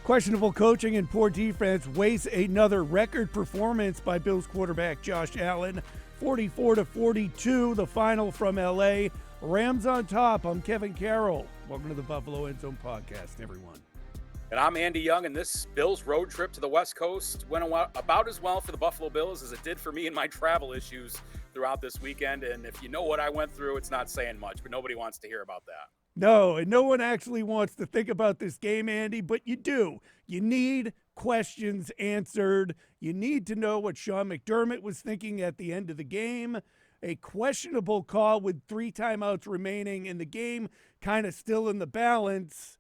Questionable coaching and poor defense waste another record performance by Bills quarterback Josh Allen. 44-42, the final from LA. Rams on top. I'm Kevin Carroll. Welcome to the Buffalo End Zone Podcast, everyone. And I'm Andy Young, and this Bills road trip to the West Coast went about as well for the Buffalo Bills as it did for me and my travel issues throughout this weekend. And if you know what I went through, it's not saying much, but nobody wants to hear about that. No, and no one actually wants to think about this game, Andy, but you do. You need questions answered. You need to know what Sean McDermott was thinking at the end of the game. A questionable call with 3 timeouts remaining in the game, kind of still in the balance.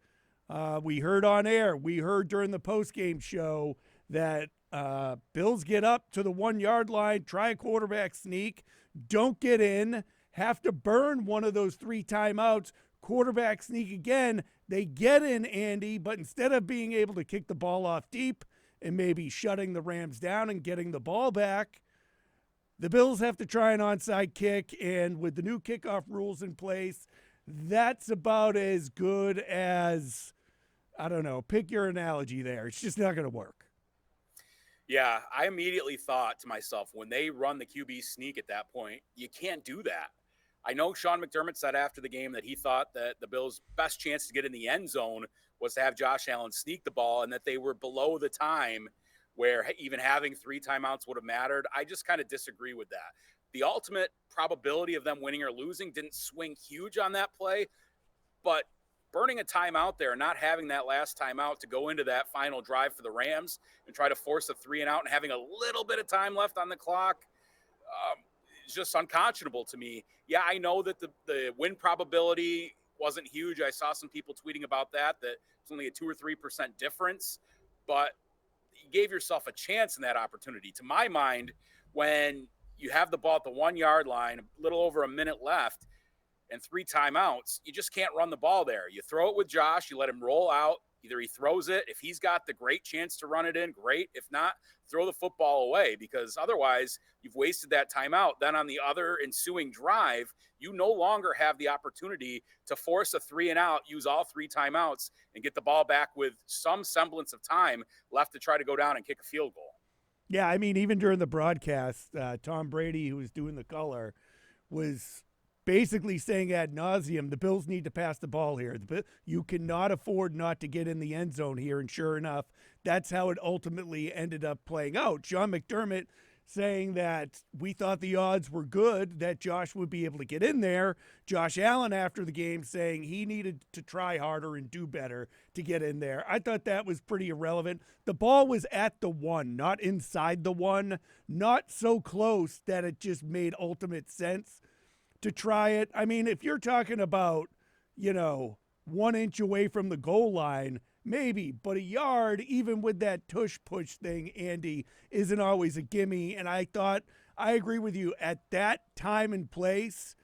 We heard on air, we heard during the postgame show that Bills get up to the 1-yard line, try a quarterback sneak, don't get in, have to burn one of those 3 timeouts, quarterback sneak again. They get in, Andy, but instead of being able to kick the ball off deep and maybe shutting the Rams down and getting the ball back, the Bills have to try an onside kick, and with the new kickoff rules in place, that's about as good as, I don't know, pick your analogy there. It's just not going to work. Yeah, I immediately thought to myself, when they run the QB sneak at that point, you can't do that. I know Sean McDermott said after the game that he thought that the Bills' best chance to get in the end zone was to have Josh Allen sneak the ball and that they were below the time where even having 3 timeouts would have mattered. I just kind of disagree with that. The ultimate probability of them winning or losing didn't swing huge on that play, but burning a timeout there, not having that last timeout to go into that final drive for the Rams and try to force a 3-and-out and having a little bit of time left on the clock, it's just unconscionable to me. Yeah, I know that the win probability wasn't huge. I saw some people tweeting about that it's only a 2 or 3% difference, but you gave yourself a chance in that opportunity. To my mind, when you have the ball at the 1-yard line, a little over a minute left, and 3 timeouts, you just can't run the ball there. You throw it with Josh, you let him roll out. Either he throws it. If he's got the great chance to run it in, great. If not, throw the football away, because otherwise you've wasted that timeout. Then on the other ensuing drive, you no longer have the opportunity to force a 3-and-out, use all 3 timeouts, and get the ball back with some semblance of time left to try to go down and kick a field goal. Yeah, I mean, even during the broadcast, Tom Brady, who was doing the color, was basically saying ad nauseum, the Bills need to pass the ball here. You cannot afford not to get in the end zone here. And sure enough, that's how it ultimately ended up playing out. Sean McDermott saying that we thought the odds were good that Josh would be able to get in there. Josh Allen after the game saying he needed to try harder and do better to get in there. I thought that was pretty irrelevant. The ball was at the 1, not inside the 1, not so close that it just made ultimate sense to try it. I mean, if you're talking about, 1 inch away from the goal line, maybe, but a yard, even with that tush-push thing, Andy, isn't always a gimme. And I thought, I agree with you, at that time and place,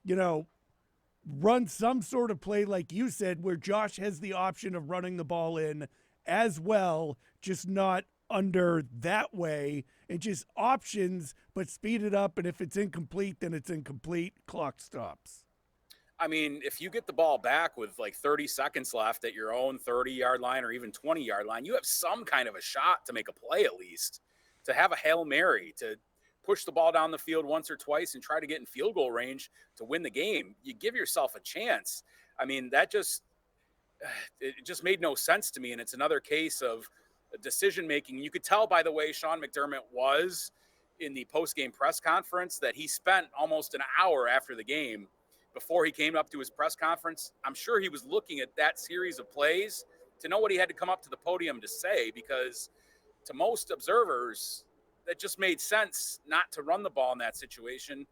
run some sort of play, like you said, where Josh has the option of running the ball in as well, just not under that way, and just options, but speed it up. And if it's incomplete, then it's incomplete. Clock stops. I mean, if you get the ball back with like 30 seconds left at your own 30-yard line or even 20-yard line, you have some kind of a shot to make a play, at least to have a Hail Mary, to push the ball down the field once or twice and try to get in field goal range to win the game. You give yourself a chance. I mean, it just made no sense to me. And it's another case of decision-making. You could tell by the way Sean McDermott was in the post-game press conference that he spent almost an hour after the game before he came up to his press conference. I'm sure he was looking at that series of plays to know what he had to come up to the podium to say, because to most observers, that just made sense not to run the ball in that situation,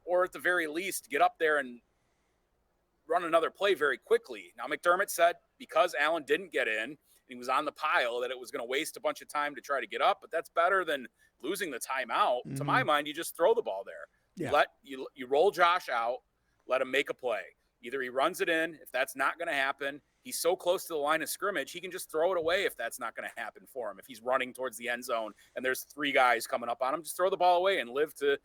or at the very least get up there and run another play very quickly. Now, McDermott said because Allen didn't get in, he was on the pile, that it was going to waste a bunch of time to try to get up, but that's better than losing the timeout. Mm-hmm. To my mind, you just throw the ball there. Yeah. You roll Josh out, let him make a play. Either he runs it in. If that's not going to happen, he's so close to the line of scrimmage, he can just throw it away if that's not going to happen for him. If he's running towards the end zone and there's 3 guys coming up on him, just throw the ball away and live to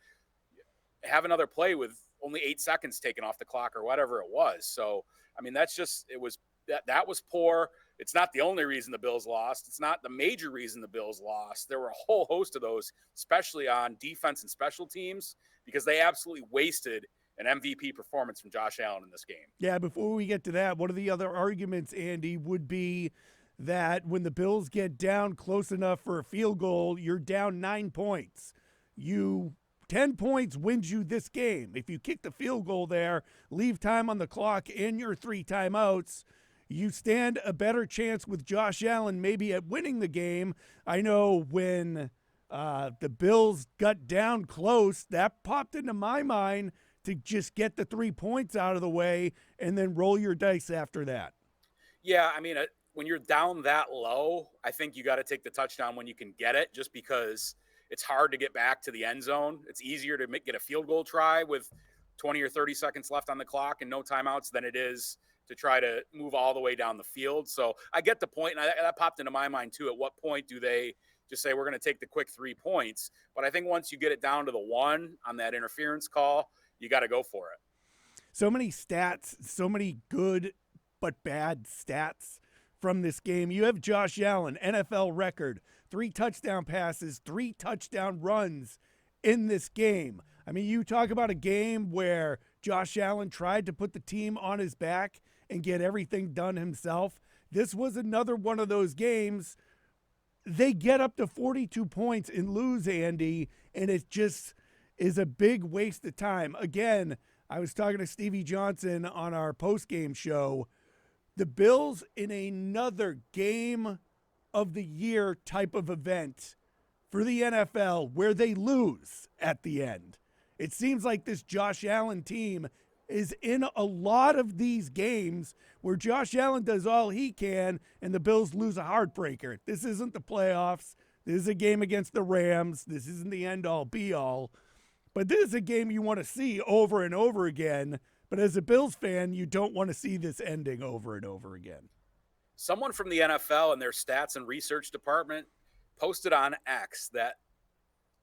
have another play with only 8 seconds taken off the clock or whatever it was. So, I mean, it was that was poor. It's not the only reason the Bills lost. It's not the major reason the Bills lost. There were a whole host of those, especially on defense and special teams, because they absolutely wasted an MVP performance from Josh Allen in this game. Yeah, before we get to that, one of the other arguments, Andy, would be that when the Bills get down close enough for a field goal, you're down 9 points. 10 points wins you this game. If you kick the field goal there, leave time on the clock and your 3 timeouts, you stand a better chance with Josh Allen maybe at winning the game. I know when the Bills got down close, that popped into my mind to just get the 3 points out of the way and then roll your dice after that. Yeah, I mean, when you're down that low, I think you got to take the touchdown when you can get it, just because it's hard to get back to the end zone. It's easier to get a field goal try with 20 or 30 seconds left on the clock and no timeouts than it is to try to move all the way down the field. So I get the point, and that popped into my mind too. At what point do they just say, we're going to take the quick 3 points? But I think once you get it down to the 1 on that interference call, you got to go for it. So many stats, so many good but bad stats from this game. You have Josh Allen, NFL record, 3 touchdown passes, 3 touchdown runs in this game. I mean, you talk about a game where Josh Allen tried to put the team on his back and get everything done himself. This was another one of those games. They get up to 42 points and lose, Andy, and it just is a big waste of time. Again, I was talking to Stevie Johnson on our post-game show. The Bills in another game of the year type of event for the NFL where they lose at the end. It seems like this Josh Allen team is in a lot of these games where Josh Allen does all he can and the Bills lose a heartbreaker. This isn't the playoffs. This is a game against the Rams. This isn't the end-all, be-all. But this is a game you want to see over and over again. But as a Bills fan, you don't want to see this ending over and over again. Someone from the NFL and their stats and research department posted on X that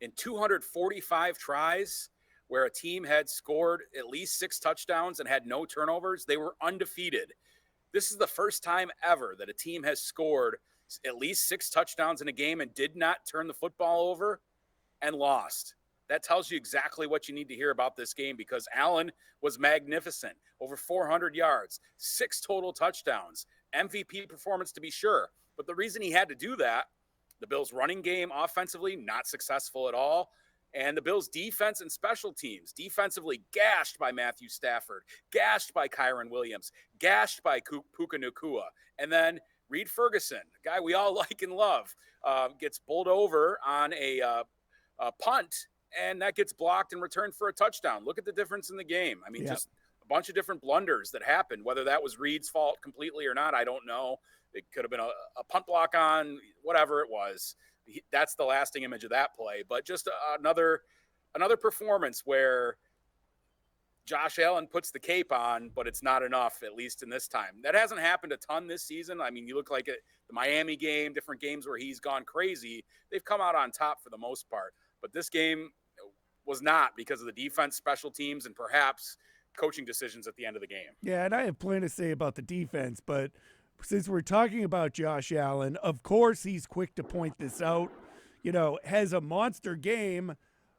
in 245 tries where a team had scored at least 6 touchdowns and had no turnovers, they were undefeated. This is the first time ever that a team has scored at least 6 touchdowns in a game and did not turn the football over and lost. That tells you exactly what you need to hear about this game, because Allen was magnificent. Over 400 yards, 6 total touchdowns, MVP performance to be sure. But the reason he had to do that, the Bills' running game offensively, not successful at all. And the Bills' defense and special teams, defensively gashed by Matthew Stafford, gashed by Kyron Williams, gashed by Puka Nacua. And then Reed Ferguson, a guy we all like and love, gets bowled over on a punt, and that gets blocked and returned for a touchdown. Look at the difference in the game. I mean, just a bunch of different blunders that happened. Whether that was Reed's fault completely or not, I don't know. It could have been a punt block on, whatever it was. That's the lasting image of that play. But just another performance where Josh Allen puts the cape on, but it's not enough, at least in this time. That hasn't happened a ton this season. I mean, you look like the Miami game, different games where he's gone crazy. They've come out on top for the most part. But this game was not, because of the defense, special teams, and perhaps coaching decisions at the end of the game. Yeah, and I have plenty to say about the defense, but since we're talking about Josh Allen, of course he's quick to point this out, has a monster game,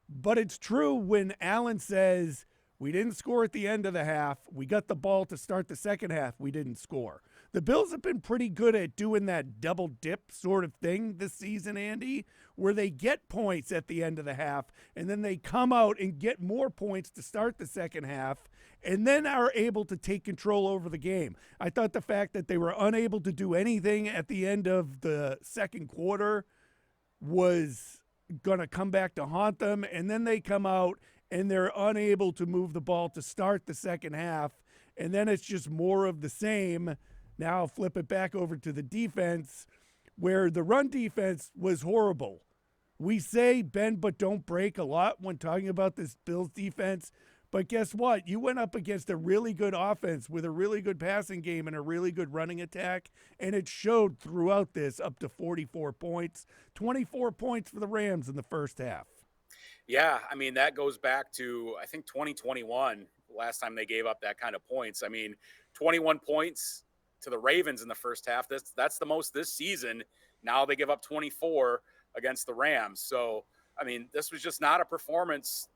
but it's true when Allen says, we didn't score at the end of the half, we got the ball to start the second half, we didn't score. The Bills have been pretty good at doing that double dip sort of thing this season, Andy, where they get points at the end of the half, and then they come out and get more points to start the second half, and then are able to take control over the game. I thought the fact that they were unable to do anything at the end of the second quarter was going to come back to haunt them, and then they come out and they're unable to move the ball to start the second half, and then it's just more of the same. Now I'll flip it back over to the defense, where the run defense was horrible. We say bend but don't break a lot when talking about this Bills defense, but guess what? You went up against a really good offense with a really good passing game and a really good running attack, and it showed throughout this, up to 44 points, 24 points for the Rams in the first half. Yeah, I mean, that goes back to, I think, 2021, last time they gave up that kind of points. I mean, 21 points to the Ravens in the first half. That's the most this season. Now they give up 24 against the Rams. So, I mean, this was just not a performance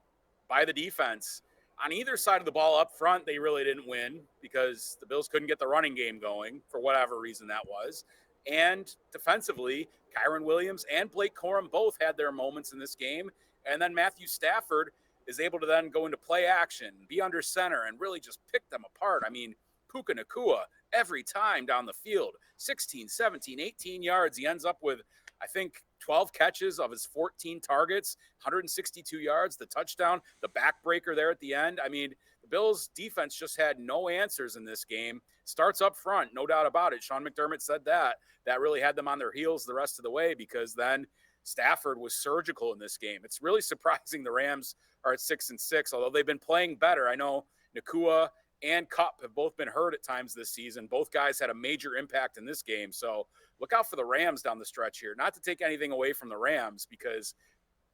by the defense. On either side of the ball up front, they really didn't win because the Bills couldn't get the running game going for whatever reason that was. And defensively, Kyron Williams and Blake Corum both had their moments in this game. And then Matthew Stafford is able to then go into play action, be under center, and really just pick them apart. I mean, Puka Nacua, every time down the field, 16, 17, 18 yards. He ends up with, I think, 12 catches of his 14 targets, 162 yards, the touchdown, the backbreaker there at the end. I mean, the Bills' defense just had no answers in this game. Starts up front, no doubt about it. Sean McDermott said that. That really had them on their heels the rest of the way because then Stafford was surgical in this game. It's really surprising the Rams are at 6-6, although they've been playing better. I know Nacua and Kupp have both been hurt at times this season. Both guys had a major impact in this game. So look out for the Rams down the stretch here. Not to take anything away from the Rams because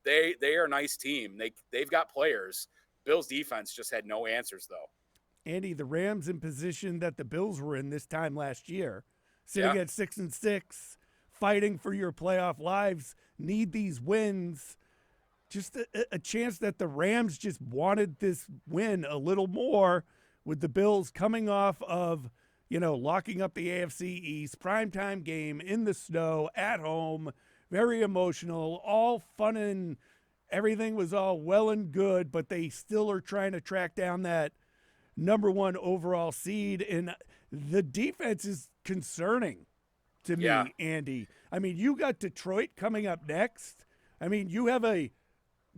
they are a nice team. They've got players. Bills defense just had no answers, though. Andy, the Rams in position that the Bills were in this time last year, sitting at 6-6, fighting for your playoff lives, need these wins. Just a chance that the Rams just wanted this win a little more with the Bills coming off of, locking up the AFC East, primetime game in the snow, at home, very emotional, all fun and everything was all well and good, but they still are trying to track down that number one overall seed. And the defense is concerning to me, Andy. I mean, you got Detroit coming up next. I mean, you have a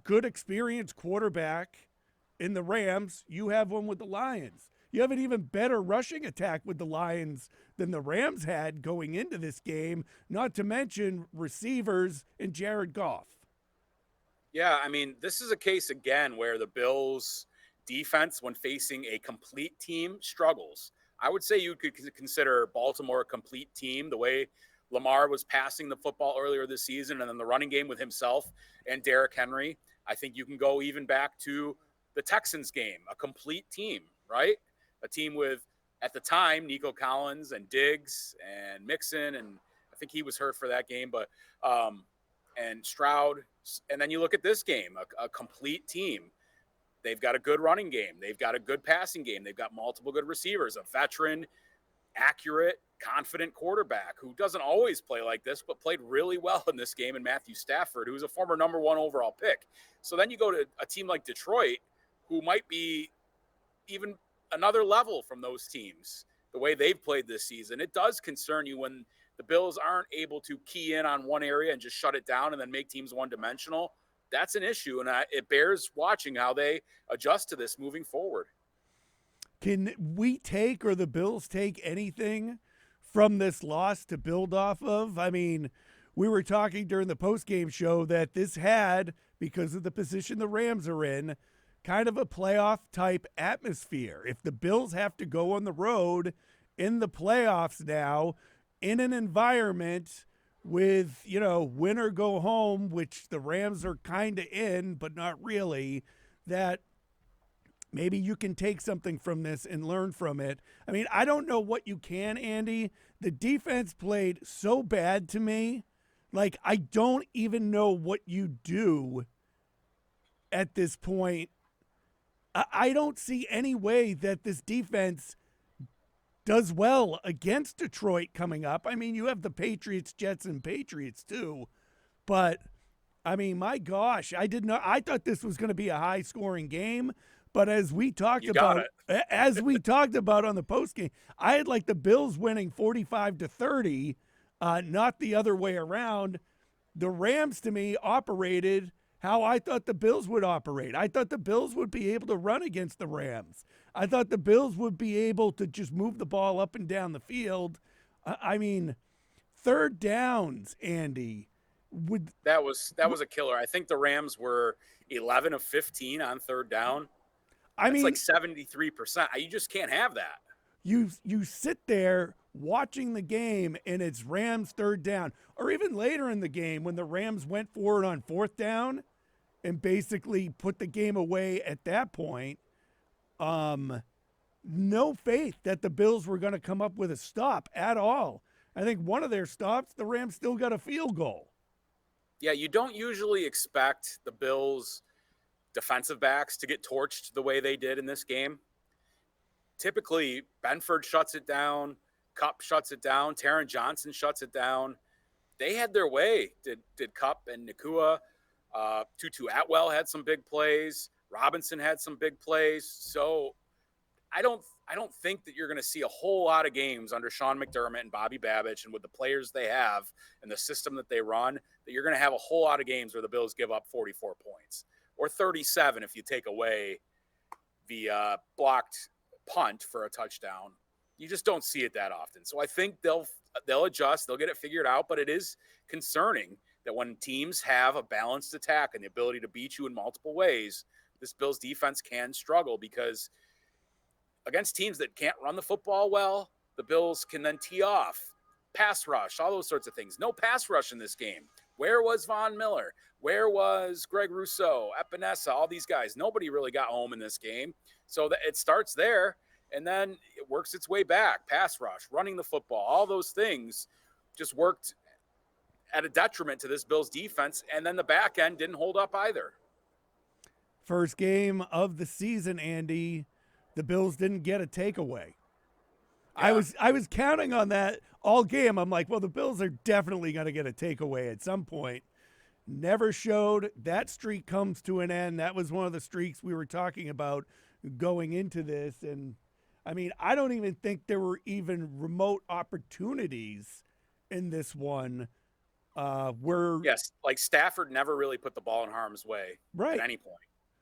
good experienced quarterback in the Rams. You have one with the Lions. You have an even better rushing attack with the Lions than the Rams had going into this game, not to mention receivers and Jared Goff. Yeah, I mean, this is a case again where the Bills defense, when facing a complete team, struggles. I would say you could consider Baltimore a complete team, the way Lamar was passing the football earlier this season, and then the running game with himself and Derrick Henry. I think you can go even back to the Texans game, a complete team, right? A team with, at the time, Nico Collins and Diggs and Mixon, and I think he was hurt for that game, but and Stroud. And then you look at this game, a complete team. They've got a good running game. They've got a good passing game. They've got multiple good receivers, a veteran, accurate, confident quarterback who doesn't always play like this, but played really well in this game in Matthew Stafford, who's a former number one overall pick. So then you go to a team like Detroit, who might be even another level from those teams, the way they've played this season. It does concern you when the Bills aren't able to key in on one area and just shut it down and then make teams one-dimensional. That's an issue, and it bears watching how they adjust to this moving forward. Can we take, or the Bills take, anything from this loss to build off of? I mean, we were talking during the post-game show that this had, because of the position the Rams are in, kind of a playoff-type atmosphere. If the Bills have to go on the road in the playoffs now, in an environment with, win or go home, which the Rams are kind of in, but not really, that maybe you can take something from this and learn from it. I mean, I don't know what you can, Andy. The defense played so bad to me. Like, I don't even know what you do at this point. I don't see any way that this defense does well against Detroit coming up. I mean, you have the Patriots, Jets, and Patriots too. But, I mean, my gosh, I thought this was going to be a high-scoring game. But as we talked about on the postgame, I had like the Bills winning 45-30, not the other way around. The Rams, to me, operated how I thought the Bills would operate. I thought the Bills would be able to run against the Rams. I thought the Bills would be able to just move the ball up and down the field. I mean, third downs, Andy. That was a killer. I think the Rams were 11 of 15 on third down. It's like 73%. You just can't have that. You sit there watching the game and it's Rams third down, or even later in the game when the Rams went for it on fourth down and basically put the game away at that point. no faith that the Bills were going to come up with a stop at all. I think one of their stops, the Rams still got a field goal. Yeah, you don't usually expect the Bills defensive backs to get torched the way they did in this game. Typically, Benford shuts it down, Kupp shuts it down, Taron Johnson shuts it down. They had their way. Did Kupp and Nacua. Tutu Atwell had some big plays. Robinson had some big plays. So I don't think that you're going to see a whole lot of games under Sean McDermott and Bobby Babich and with the players they have and the system that they run, that you're going to have a whole lot of games where the Bills give up 44 points or 37 if you take away the blocked punt for a touchdown. You just don't see it that often. So I think they'll adjust, they'll get it figured out, but it is concerning that when teams have a balanced attack and the ability to beat you in multiple ways, this Bills defense can struggle because against teams that can't run the football well, the Bills can then tee off, pass rush, all those sorts of things. No pass rush in this game. Where was Von Miller? Where was Greg Rousseau, Epinesa, all these guys? Nobody really got home in this game. So it starts there, and then it works its way back. Pass rush, running the football, all those things just worked at a detriment to this Bills defense, and then the back end didn't hold up either. First game of the season, Andy, the Bills didn't get a takeaway. Yeah. I was counting on that all game. I'm like, well, the Bills are definitely going to get a takeaway at some point. Never showed. That streak comes to an end. That was one of the streaks we were talking about going into this. And, I mean, I don't even think there were even remote opportunities in this one where... Yes, like Stafford never really put the ball in harm's way at any point.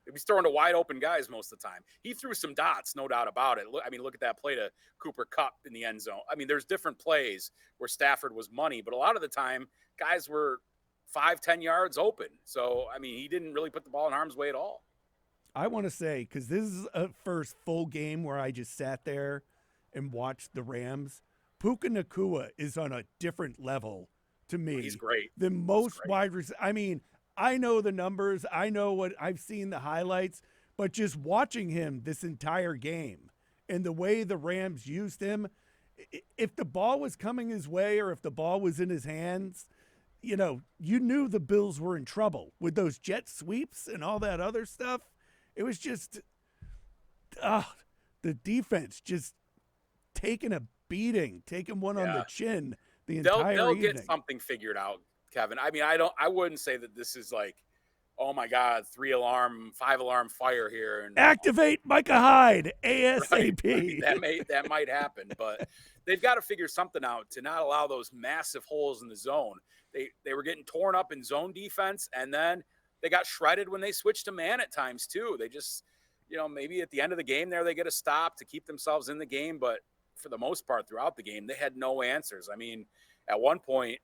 He was throwing to wide open guys most of the time. He threw some dots, no doubt about it. Look at that play to Cooper Kupp in the end zone. I mean, there's different plays where Stafford was money, but a lot of the time, guys were 5-10 yards open. So, I mean, he didn't really put the ball in harm's way at all. I want to say, because this is a first full game where I just sat there and watched the Rams, Puka Nacua is on a different level to me. He's great. Than most wide receivers. I mean, I know the numbers. I know what I've seen the highlights, but just watching him this entire game and the way the Rams used him, if the ball was coming his way or if the ball was in his hands, you knew the Bills were in trouble with those jet sweeps and all that other stuff. It was just the defense just taking a beating, taking one on the chin the entire They'll evening. Get something figured out, Kevin. I mean, I wouldn't say that this is like, oh my God, 5-alarm fire here. And activate Micah Hyde ASAP. Right. That might happen, but they've got to figure something out to not allow those massive holes in the zone. They were getting torn up in zone defense, and then they got shredded when they switched to man at times too. They just, maybe at the end of the game there they get a stop to keep themselves in the game, but for the most part throughout the game they had no answers. I mean, at one point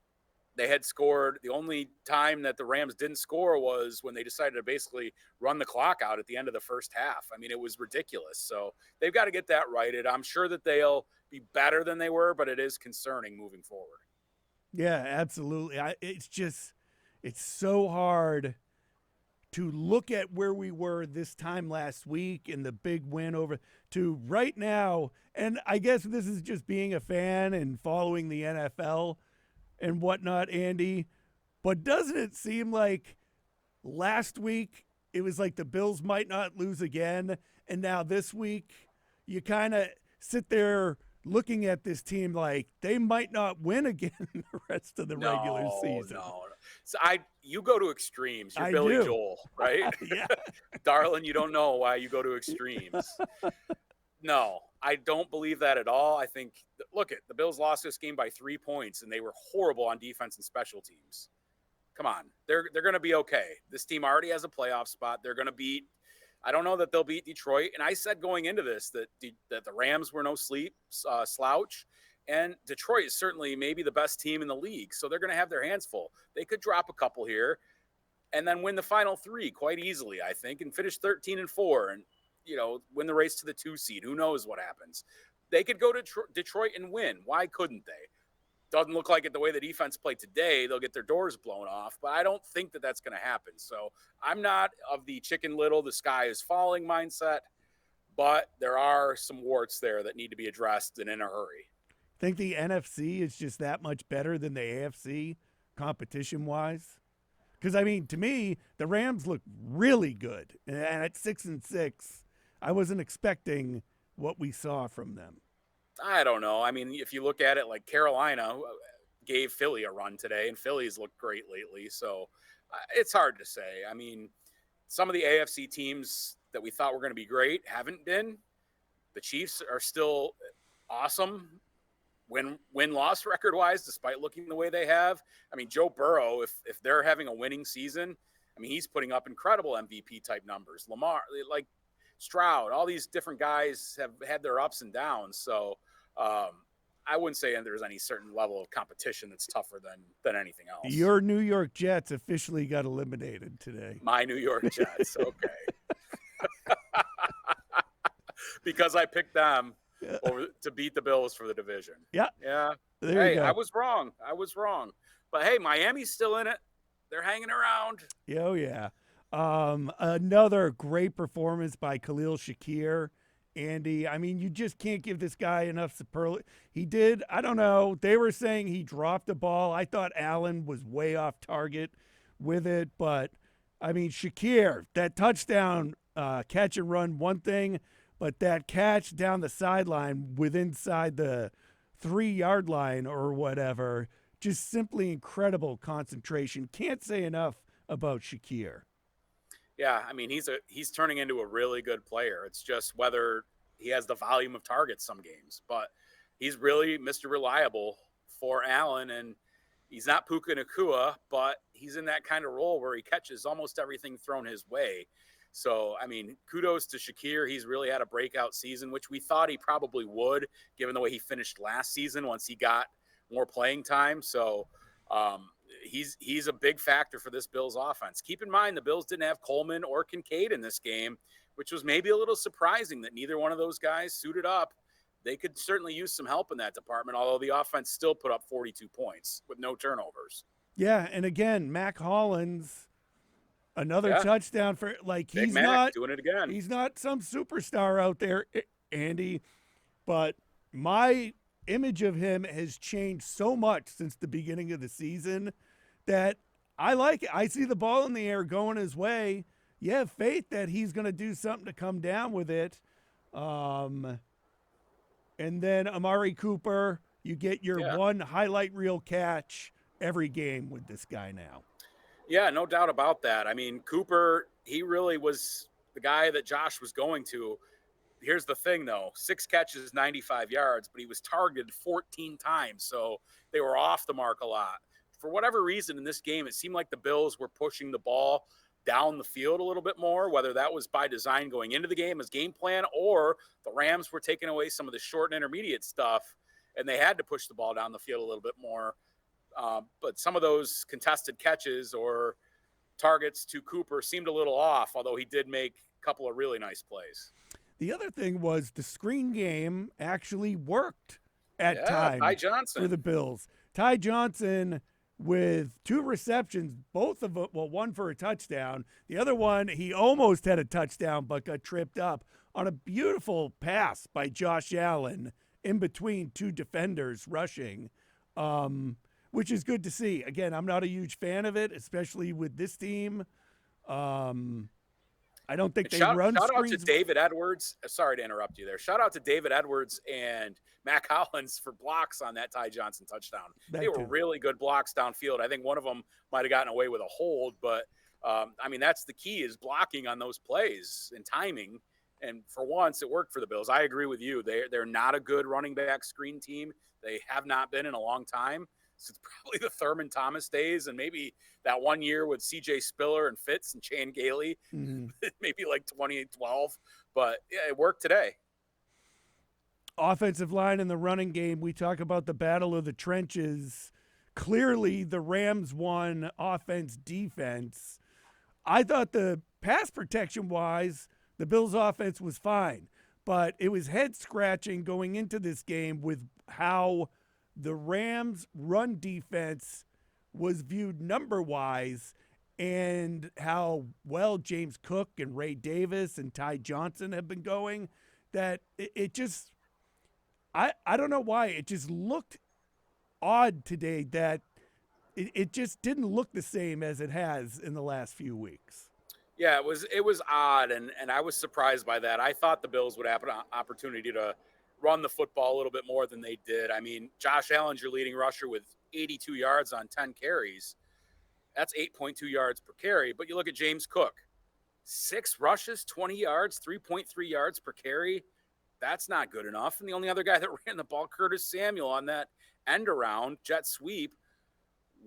they had scored. The only time that the Rams didn't score was when they decided to basically run the clock out at the end of the first half. I mean, it was ridiculous. So they've got to get that righted. I'm sure that they'll be better than they were, but it is concerning moving forward. Yeah, absolutely. It's so hard to look at where we were this time last week and the big win over to right now. And I guess this is just being a fan and following the NFL and whatnot, Andy. But doesn't it seem like last week it was like the Bills might not lose again, and now this week you kind of sit there looking at this team like they might not win again the rest of the regular season? No. So you go to extremes. You're Billy Joel, right? Yeah. Darling, you don't know why you go to extremes. No, I don't believe that at all. I think, look, the Bills lost this game by 3 points, and they were horrible on defense and special teams. Come on. They're going to be okay. This team already has a playoff spot. They're going to beat – I don't know that they'll beat Detroit. And I said going into this that the Rams were no slouch. And Detroit is certainly maybe the best team in the league. So they're going to have their hands full. They could drop a couple here and then win the final 3 quite easily, I think, and finish 13-4 and, win the race to the 2 seed. Who knows what happens? They could go to Detroit and win. Why couldn't they? Doesn't look like it the way the defense played today. They'll get their doors blown off, but I don't think that that's going to happen. So I'm not of the Chicken Little, the sky is falling mindset, but there are some warts there that need to be addressed and in a hurry. Think the NFC is just that much better than the AFC competition-wise? Because, I mean, to me, the Rams look really good. And at 6-6, I wasn't expecting what we saw from them. I don't know. I mean, if you look at it, like Carolina gave Philly a run today, and Philly's looked great lately. So it's hard to say. I mean, some of the AFC teams that we thought were going to be great haven't been. The Chiefs are still awesome win-loss record-wise, despite looking the way they have. I mean, Joe Burrow, if they're having a winning season, I mean, he's putting up incredible MVP-type numbers. Lamar, like Stroud, all these different guys have had their ups and downs. So I wouldn't say there's any certain level of competition that's tougher than anything else. Your New York Jets officially got eliminated today. My New York Jets, okay. Because I picked them to beat the Bills for the division. Yeah. There you go. I was wrong. But hey, Miami's still in it. They're hanging around. Oh, yeah. Another great performance by Khalil Shakir. Andy, I mean, you just can't give this guy enough superlative. He did, I don't know, they were saying he dropped the ball. I thought Allen was way off target with it. But, I mean, Shakir, that touchdown catch and run, one thing. But that catch down the sideline inside the 3-yard line or whatever, just simply incredible concentration. Can't say enough about Shakir. Yeah, I mean, he's turning into a really good player. It's just whether he has the volume of targets some games. But he's really Mr. Reliable for Allen, and he's not Puka Nacua, but he's in that kind of role where he catches almost everything thrown his way. So, I mean, kudos to Shakir. He's really had a breakout season, which we thought he probably would, given the way he finished last season once he got more playing time. So he's a big factor for this Bills offense. Keep in mind, the Bills didn't have Coleman or Kincaid in this game, which was maybe a little surprising that neither one of those guys suited up. They could certainly use some help in that department, although the offense still put up 42 points with no turnovers. Yeah, and again, Mac Hollins, another touchdown for Big Mac doing it again. He's not some superstar out there, Andy, but my image of him has changed so much since the beginning of the season that I like it. I see the ball in the air going his way. You have faith that he's going to do something to come down with it. And then Amari Cooper, you get your one highlight reel catch every game with this guy now. Yeah, no doubt about that. I mean, Cooper, he really was the guy that Josh was going to. Here's the thing, though. 6 catches, 95 yards, but he was targeted 14 times, so they were off the mark a lot. For whatever reason in this game, it seemed like the Bills were pushing the ball down the field a little bit more, whether that was by design going into the game as game plan or the Rams were taking away some of the short and intermediate stuff, and they had to push the ball down the field a little bit more. But some of those contested catches or targets to Cooper seemed a little off, although he did make a couple of really nice plays. The other thing was the screen game actually worked at times Ty Johnson for the Bills. Ty Johnson with 2 receptions, both of them, well, one for a touchdown. The other one, he almost had a touchdown but got tripped up on a beautiful pass by Josh Allen in between 2 defenders rushing, which is good to see. Again, I'm not a huge fan of it, especially with this team. I don't think they run screens. Shout out to David Edwards. Sorry to interrupt you there. Shout out to David Edwards and Mac Hollins for blocks on that Ty Johnson touchdown. They were really good blocks downfield. I think one of them might have gotten away with a hold, but I mean, that's the key is blocking on those plays and timing. And for once, it worked for the Bills. I agree with you. They're not a good running back screen team. They have not been in a long time. Since probably the Thurman Thomas days and maybe that one year with C.J. Spiller and Fitz and Chan Gailey, maybe like 2012. But, yeah, it worked today. Offensive line in the running game, we talk about the battle of the trenches. Clearly, the Rams won offense-defense. I thought the pass protection-wise, the Bills' offense was fine. But it was head-scratching going into this game with how – the Rams' run defense was viewed number-wise and how well James Cook and Ray Davis and Ty Johnson have been going. that it just I don't know why it just looked odd today that it just didn't look the same as it has in the last few weeks. Yeah, it was odd, and I was surprised by that. I thought the Bills would have an opportunity to run the football a little bit more than they did. I mean, Josh Allen's your leading rusher with 82 yards on 10 carries. That's 8.2 yards per carry. But you look at James Cook, 6 rushes, 20 yards, 3.3 yards per carry. That's not good enough. And the only other guy that ran the ball, Curtis Samuel, on that end around jet sweep,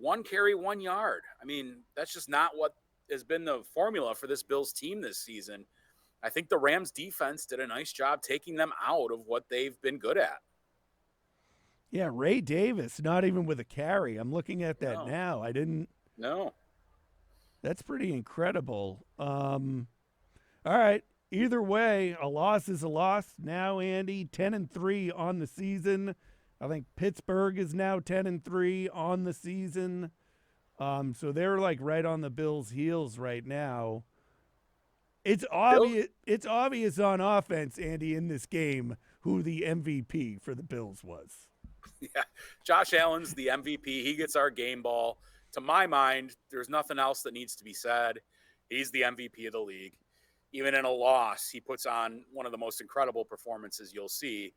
1 carry, 1 yard. I mean, that's just not what has been the formula for this Bills team this season. I think the Rams defense did a nice job taking them out of what they've been good at. Yeah, Ray Davis, not even with a carry. I'm looking at that No. now. I didn't. No. That's pretty incredible. All right. Either way, a loss is a loss. Now, Andy, 10-3 on the season. I think Pittsburgh is now 10-3 on the season. So they're like right on the Bills' heels right now. It's obvious. It's obvious on offense, Andy, in this game, who the MVP for the Bills was. Yeah, Josh Allen's the MVP. He gets our game ball. To my mind, there's nothing else that needs to be said. He's the MVP of the league. Even in a loss, he puts on one of the most incredible performances you'll see.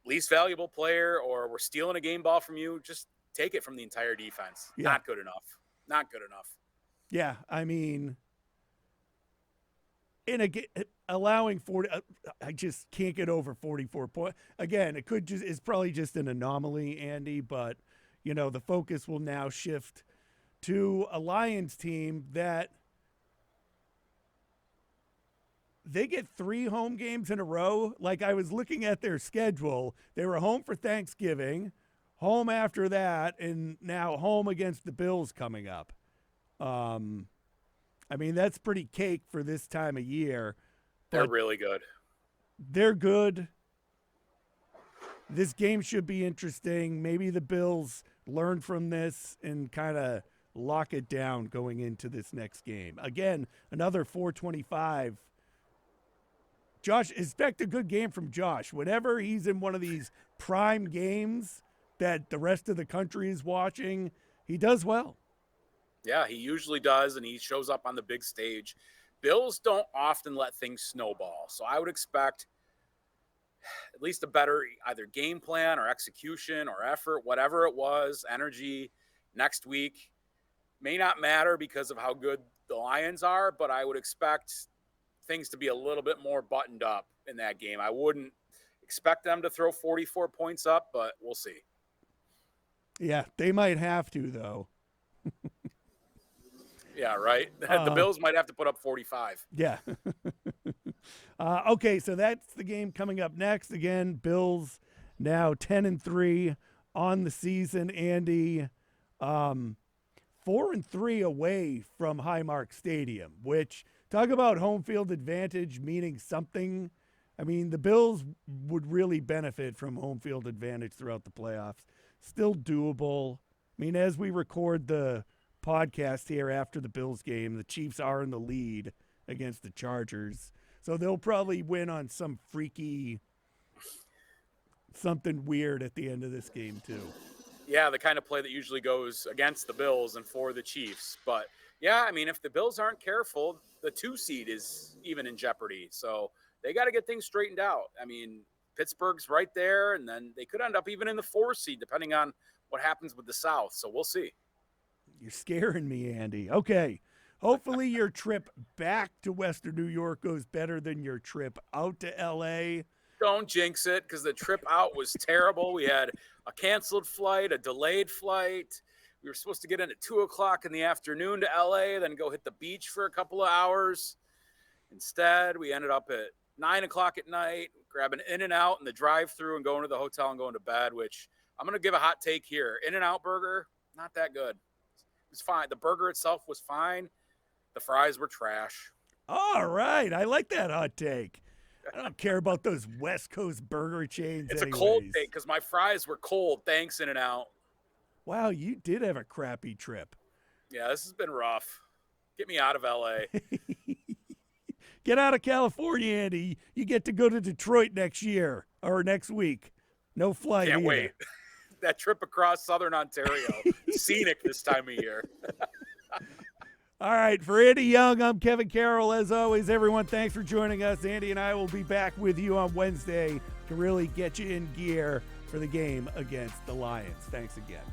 Least valuable player, or we're stealing a game ball from you, just take it from the entire defense. Yeah. Not good enough. Not good enough. Yeah, I mean, allowing 40, I just can't get over 44 points. Again, it's probably just an anomaly, Andy, but you know, the focus will now shift to a Lions team that they get 3 home games in a row. Like, I was looking at their schedule. They were home for Thanksgiving, home after that, and now home against the Bills coming up. I mean, that's pretty cake for this time of year. They're really good. They're good. This game should be interesting. Maybe the Bills learn from this and kind of lock it down going into this next game. Again, another 425. Josh, expect a good game from Josh. Whenever he's in one of these prime games that the rest of the country is watching, he does well. Yeah, he usually does, and he shows up on the big stage. Bills don't often let things snowball, so I would expect at least a better either game plan or execution or effort, whatever it was, energy next week. May not matter because of how good the Lions are, but I would expect things to be a little bit more buttoned up in that game. I wouldn't expect them to throw 44 points up, but we'll see. Yeah, they might have to, though. Yeah, right. The Bills might have to put up 45. Yeah. Okay, so that's the game coming up next. Again, Bills now 10-3 on the season. Andy, 4-3 away from Highmark Stadium, which, talk about home field advantage meaning something. I mean, the Bills would really benefit from home field advantage throughout the playoffs. Still doable. I mean, as we record the podcast here after the Bills game, the Chiefs are in the lead against the Chargers. So they'll probably win on some freaky, something weird at the end of this game too. Yeah, the kind of play that usually goes against the Bills and for the Chiefs. But yeah, I mean, if the Bills aren't careful, the 2 seed is even in jeopardy. So they got to get things straightened out. I mean, Pittsburgh's right there, and then they could end up even in the 4 seed, depending on what happens with the South. So we'll see. You're scaring me, Andy. Okay. Hopefully your trip back to Western New York goes better than your trip out to L.A. Don't jinx it, because the trip out was terrible. We had a canceled flight, a delayed flight. We were supposed to get in at 2 o'clock in the afternoon to L.A., then go hit the beach for a couple of hours. Instead, we ended up at 9 o'clock at night, grabbing In-N-Out in the drive-thru and going to the hotel and going to bed, which I'm going to give a hot take here. In-N-Out burger, not that good. It was fine. The burger itself was fine. The fries were trash. All right. I like that hot take. I don't care about those West Coast burger chains. It's anyways. a cold take because my fries were cold. Thanks, In-N-Out. Wow, you did have a crappy trip. Yeah, this has been rough. Get me out of LA. Get out of California, Andy. You get to go to Detroit next year or next week. No flight. Can't either. wait. That trip across Southern Ontario. Scenic this time of year. All right, for Andy Young, I'm Kevin Carroll. As always, everyone, thanks for joining us. Andy and I will be back with you on Wednesday to really get you in gear for the game against the Lions. Thanks again.